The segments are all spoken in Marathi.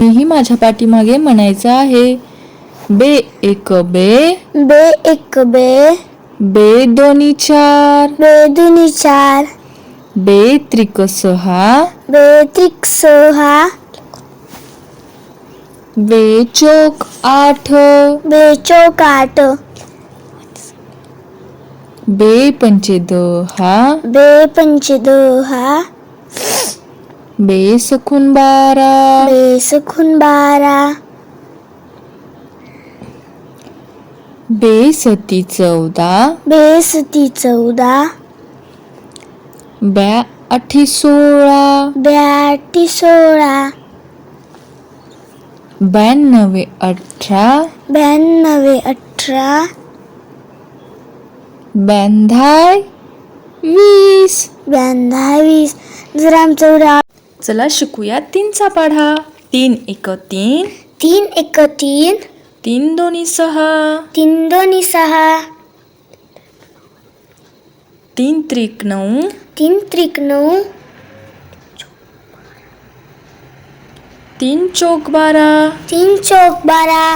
मीही माझ्या पाठीमागे म्हणायचं आहे. बे एक बे, बे एक बे, बे दोन्ही चार, बे दुनी चार, बे त्रिक सहा, बे त्रिक सहा, बे चोक आठ, बे चौक आठ, बे पंचे दहा, बे पंचे दहा, बे सखून बारा, बे सखून बारा, बे सती चौदा, बे सती चौदा, ब्या अठी सोळा, ब्याटी सोळा, ब्याण्णवे अठरा, ब्याण्णवे अठरा, ब्याण्धाय वीस. ब्याण्णव वीस. जर आमचं उद्या चला शिकूया तीनचा पाढा. 3 एक 3, तीन एक तीन, 3 दोन्ही 6, तीन दोन्ही सहा, 3 त्रिक 9, तीन त्रिक नऊ, 3 चौक 12, तीन चौक बारा,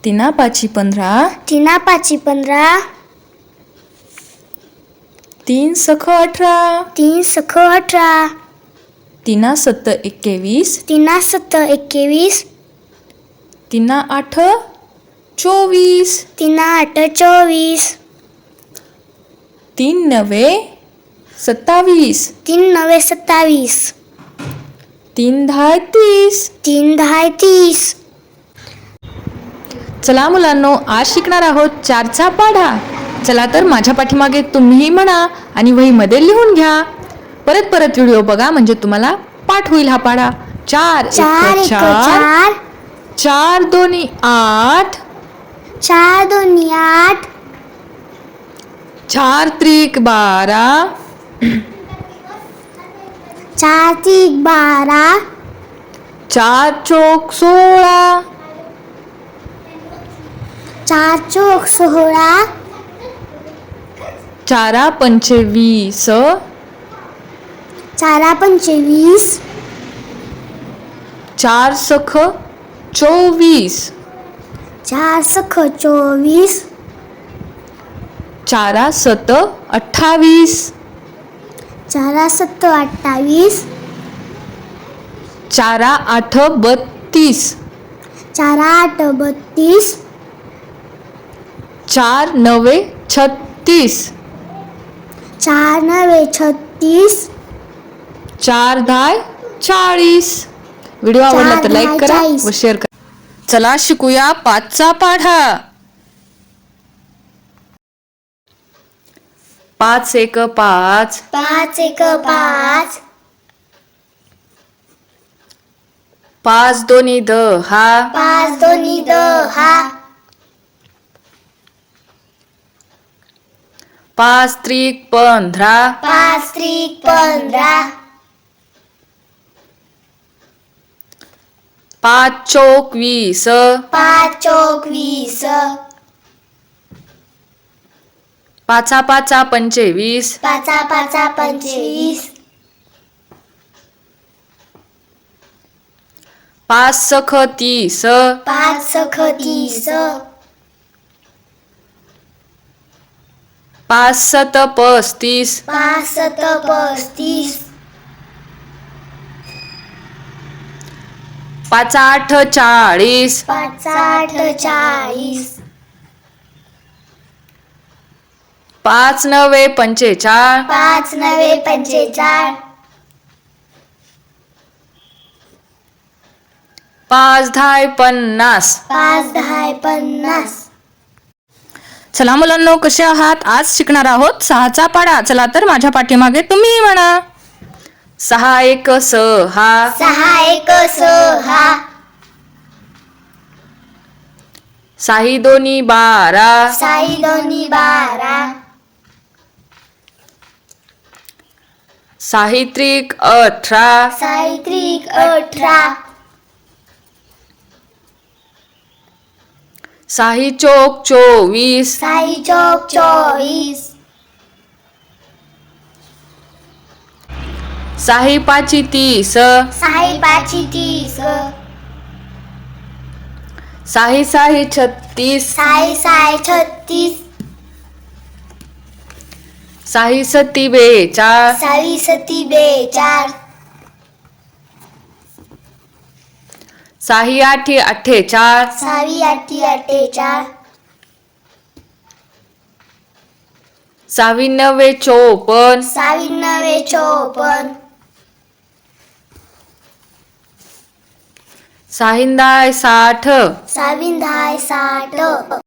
तिना पाची 15, तीना पाची 15, 3 सख 18, तीन सख 18, तिना 7 21, तीना सत्त 21, तिना 8 24, तीना 8 24, 3 9 27, तीन नवे 27, 3 10 30. तीन दहा 30. चला मुलांनो, आज शिकणार आहोत 4चा पाढा. चला तर माझ्या पाठीमागे तुम्हीही म्हणा आणि वहीमध्ये लिहून घ्या. परत परत व्हिडिओ बघा म्हणजे तुम्हाला पाठ होईल हा पाढा. 4 चार एक एक 4, 4, 4 दोन्ही 8, 4 दोन्ही 8, 4 त्रिक 12, 4 त्रिक 12, 4 चौक 16, 4 चौक 16, 4 पंचे 20, 4 पंचे 20, 4 सख 24, 4 सख 24, 4 सत 28, 4 सत्त 28, 4 आठ 32, 4 8 32, 4 9 36, 4 9 36, 4 10 40. व्हिडिओ आवडला तर 4 लाईक 10 करा 40. व शेअर करा. चला शिकूया 5चा पाढा. 5 एक 5, 5 एक 5, 5 दोन्ही 10, 5 दोन्ही 10, 5 त्रिक 15, 5 त्रिक 15, 5 चौक 20, 5 चौक 20, 5 5 25, 5 5 25, 5 सख 30, 5 सख 30, 5 सत 35, 5 सत 35, 5 8 40, 5 8 40, 5 9 45, 5 9 45, 5 10 50. 5 10 50. चला मुलांनो, कसे आहात? आज शिकणार आहोत 6चा पाढा. चला तर माझ्या पाठीमागे तुम्ही म्हणा. 6 एक 6, 6 एक 6, 6 दोन्ही 12, 6 दोन्ही 12, 6 त्रिक 18, 6 त्रिक 18, 6 चौक 24, 6 चौक 24, साही पाची 30, साही पाची 30, साही साही 36, साही साही 36, साही सती 42, साही सती 42, साही आठी 48, साही आठी 48, सावी 9 54, साही 9 54, साही 10 60. साही 10 60.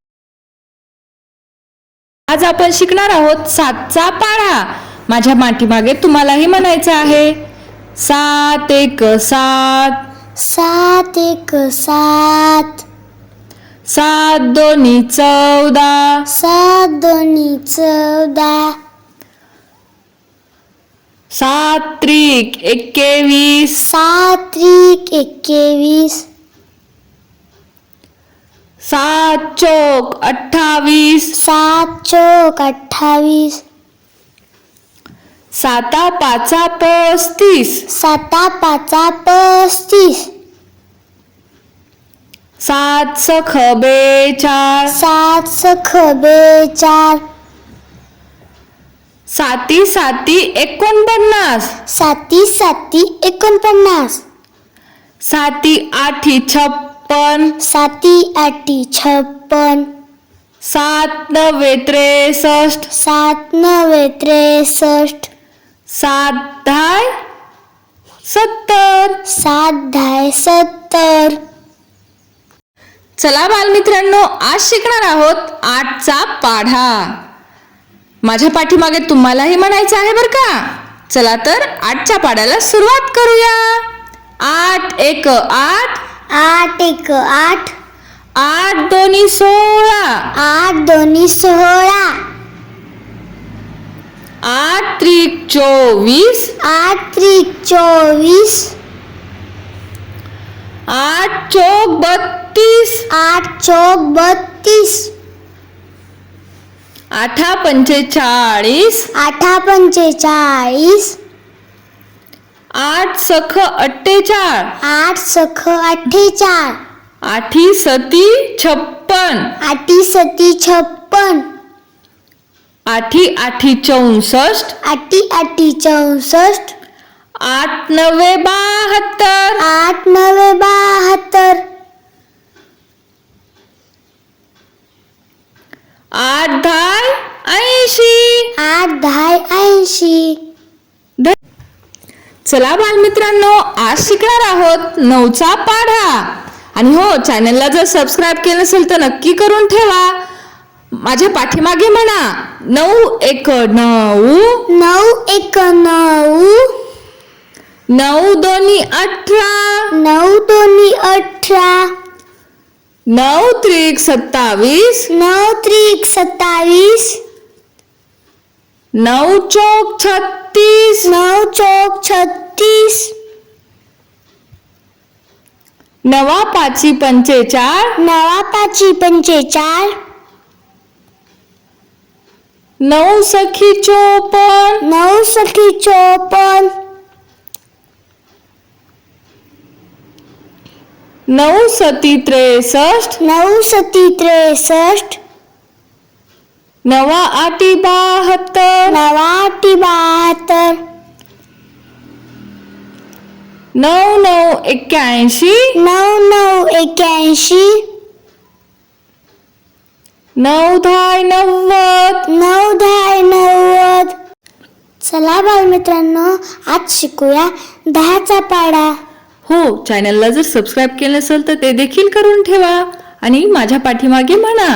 आज आपण शिकणार आहोत 7चा पाढा. माझ्या पाठीमागे तुम्हालाही म्हणायचं आहे. 7 1 7, 7 1 7, 7 2 14, 7 2 14, 7 त्रिक 21, 7 त्रिक 21, 7 चौक 28, 7 चौक 28, 7 5 35, 7 5 35, 7 सख 42, 7 सख 42, 7 7 49, 7 7 49, 7 8 56, 7 8 56, 7 9 63, 7 9 63, 7 10 70. 7 10 70. चला बालमित्रांनो, आज शिकणार आहोत 8चा पाढा. माझ्या पाठीमागे तुम्हालाही म्हणायचं आहे बरं का. चला तर 8च्या पाढ्याला सुरुवात करूया. 8 1 8, 8 1 8, 8 2 16, 8 2 16, 8 त्रिक 24, 8 त्रिक 24, 8 चौक 32, 8 चौक 32, 8 45, 8 45, 8 सख 48, 8 सख 48, 8 सती 56, 8 सती 56, 8 8 64, 8 8 64, 8 9 72, 8 9 72, 8 10 80. 8 10 80. चला बालमित्रांनो, आज शिकणार आहोत 9चा पाढा. आणि हो, चॅनलला जर सबस्क्राईब केलं नसेल तर नक्की करून ठेवा. माझ्या पाठीमागे म्हणा. 9 1 9, 9 1 9, 9 2 18, 9 2 18, 9 त्रिक 27, 9 त्रिक 27, 9 चौक 36, 9 चौक 36, 9 पाची 45, 9 पाची 45, 9 सखी 54, 9 सखी 54, 9 सती 63, 9 सती 63, 9 आठी 72, 9 आठी 72, 9 9 81, 9 9 81, 9 10 90. 9 10 90. चला बालमित्रांनो, आज शिकूया 10चा पाढा. हो, चॅनलला जर सबस्क्राईब केलं नसेल तर ते देखील करून ठेवा. आणि माझ्या पाठीमागे म्हणा.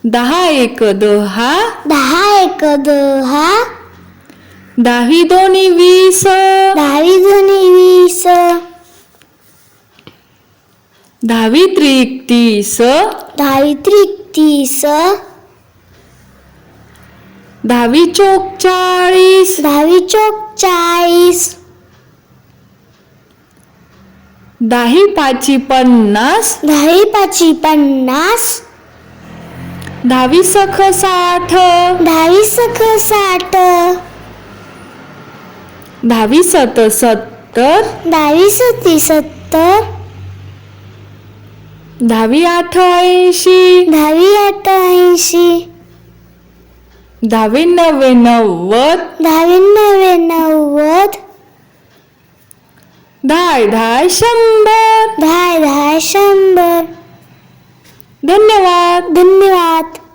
10 1 10, 10 1 10, 10 2 20, 10 2 20, 10 त्रिक 30, 10 त्रिक 30, 10 चौक 40, 10 चौक 40, 10 पाची 50, 10 पाची 50, 10 सख 60, 10 सख 60, दहावी सत 70, दहावी सती 70, दहावी आठ 80, दहावी 88, दहावी नव्वे 90, दहावी 90, दहाय 100. दहा 100. धन्यवाद. धन्यवाद.